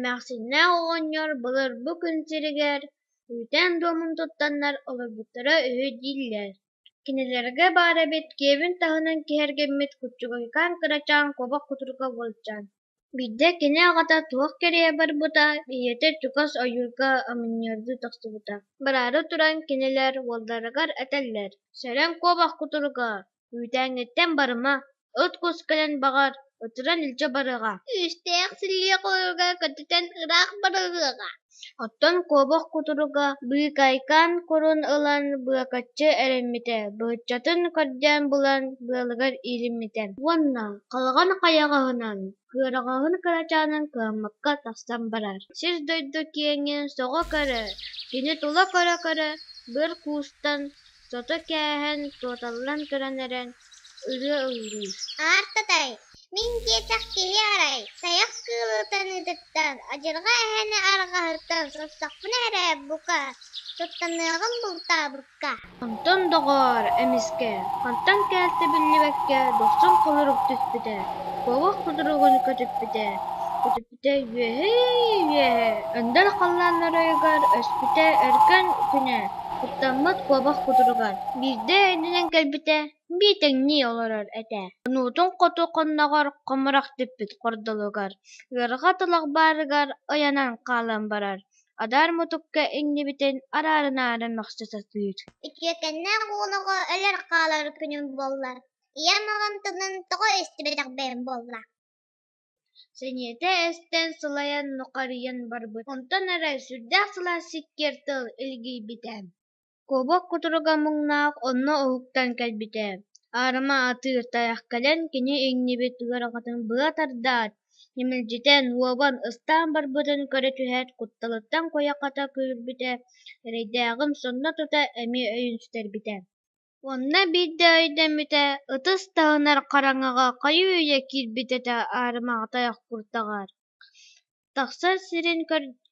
Мәхсиннә оҕонньор былыр бу күн сиригэр үйтэн дуомун туттаннар олорбуттара үһү дииллэр. Кинилэргэ баара бит киэбин таһынан киһэргэммит куччугайкаан кырачаан куобах кутурга буолчаан. Биирдэ кини аҕата туох кэрийэ барбыта, ийэтэ чукас ойуурга амынньыардыы тахсыбыта. Бараары туран кинилэр уолларыгар этэллэр: «Сэрэн куобах кутурга, үйтээҥҥиттэн барыма, ыт кус кэлэн баҕар, ытыран илдьэ барыҕа. Үстээх сылльыах олорга көтүтэн ыраах барыыҕа». Оттон куобах кутуруга быыкайкаан курун ылан быакаччы эрэммитэ, быһыччатын көрдөөн булан быалыгар иилиммитэ. Уонна халаган хайаҕаһынан кыараҕаһын кырачаанан кыаммакка тахсан барар. Сис дойду киэҥи соҕо көрө, кини тула көрө, быр куустан сото кээһэн туоталлан көрөнөрөн ырыа ыллыы. Аартатай, мин киэтэх киһи арай, саyak кыылыытан ыдыттан, адьырҕа эһэни арҕаһыртан состохпуна эрээп бука, туттанныаҕын бултаабыкка. Онтон доҕоор эмиске, хантан кээлтэ биллибэкке дохсун холорук түспүтэ, куобах кутуругун көтүппүтэ, үөһэ, өндөр халлааннарыыгар өспүтэ өркөн күнэ, куттаммыт куобах кутуругар. Биирдэ эдинэн кэлбитэ, биитэҥнии олорор этэ. Онуутун хоту хонноҕор хомурах түппүт хордолугар, ыарҕа талахбаарыгар ыйанан хаалан барар. Адар мутукка иҥнибитин араарынаары махсысатыыр. Икиэкэннээх уоноҕо өлөр хаалар күнүм буоллар. Ийэм оҕонтунун тоҕо истибэтэх бэйэм буолла. Сэниэтэ эстэн сылайан нуҡарыйан барбыт. Онтон эрэ сүрдээх сылаас сиккиэр тыл илгийбитэ. Куобах кутуруга муҥнаах онно уһуктан кэлбитэ. Аарыма атыыр таях кэлэн кини иҥнибит ыараҕатын быа тардаат, ньимэлдьитэн уобан ыстаан барбытын көрө түһэр кутталыттан куойаххата кыырбитэ, эрэйдээҕин сонно тута эмиэ өйүн сүтэрбитэ. Уонна биирдэ өйдэммитэ, ытыс таһынар хараҥаҕа хайы үйэ киирбитэтэ аарымаҕа таях куртаҕар. Тахсар сирин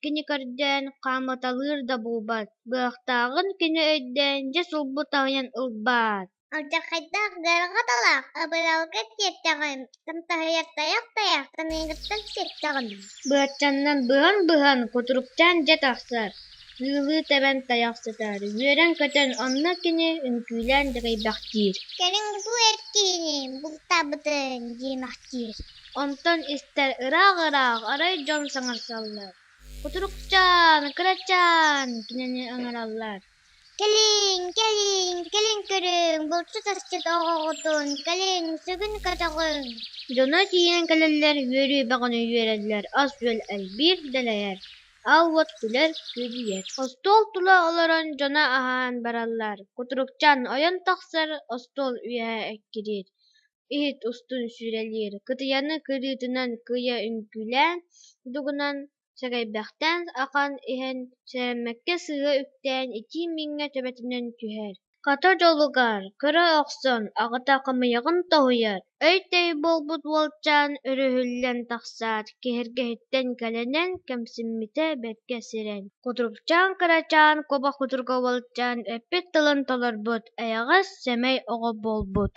кини көрдөөн хааматалыыр да булбат, быахтааҕын кини өйдөөн дьэ сулбут аһыйан ылбаат. Алдьархайдаах гыараҕаталаах, абыралга тиэттэҕим, тамтаһыйар таях, таныыгыттан сиэттэҕим. Быаччаннан быһан кутуруктаан дьэ тахсар, лыылыы тэбэн таях сытар, үөрэн көтөн онно кини үҥкүүлээн дэрэйбэхтиир. Кэлин бу эркиини бултаабытын диэмэхтиир. Онтон истэр ыраах арай дьон саҥарсаллар. Кутурукчаан, кырачаан кинини ыҥыраллар. Кэлин көрүң, булчу тастыт оҕоҕутун, кэлин сүгүн катаҕын. Дьоно тиийэн кэлэллэр үөрүү-бэҕин үөрэллэр, ас үөл элбиир дэлэйэр. Ал вот күлэр күөдүйэр. Остуол тула олорон дьоно аһаан бараллар. Кутурукчаан ойон тахсар, остуол үөһэ эккирир. Иһит устун сүүрэлиир. Кытыйаны кырыытынан кыйа үҥкүүлээн дугунан сэрэйбэхтэн ахан иһэн сэрэммэккэ сыыга үктээн итии миҥҥэ төбөтүнэн түһэр. Хата дьолугар, кыра охсон, аҕата хамыйаҕын тоһуйар. Өйтэй буолбут уолчаан өрүһүллэн тахсаат, киһэргэһиттэн кэлэнэн кэмсиммитэ бэргэ сирэн. Кутурукчаан кырачаан куобах кутурга уолчаан эппит тылын толорбут, эйэҕэс сэмэй оҕо буолбут.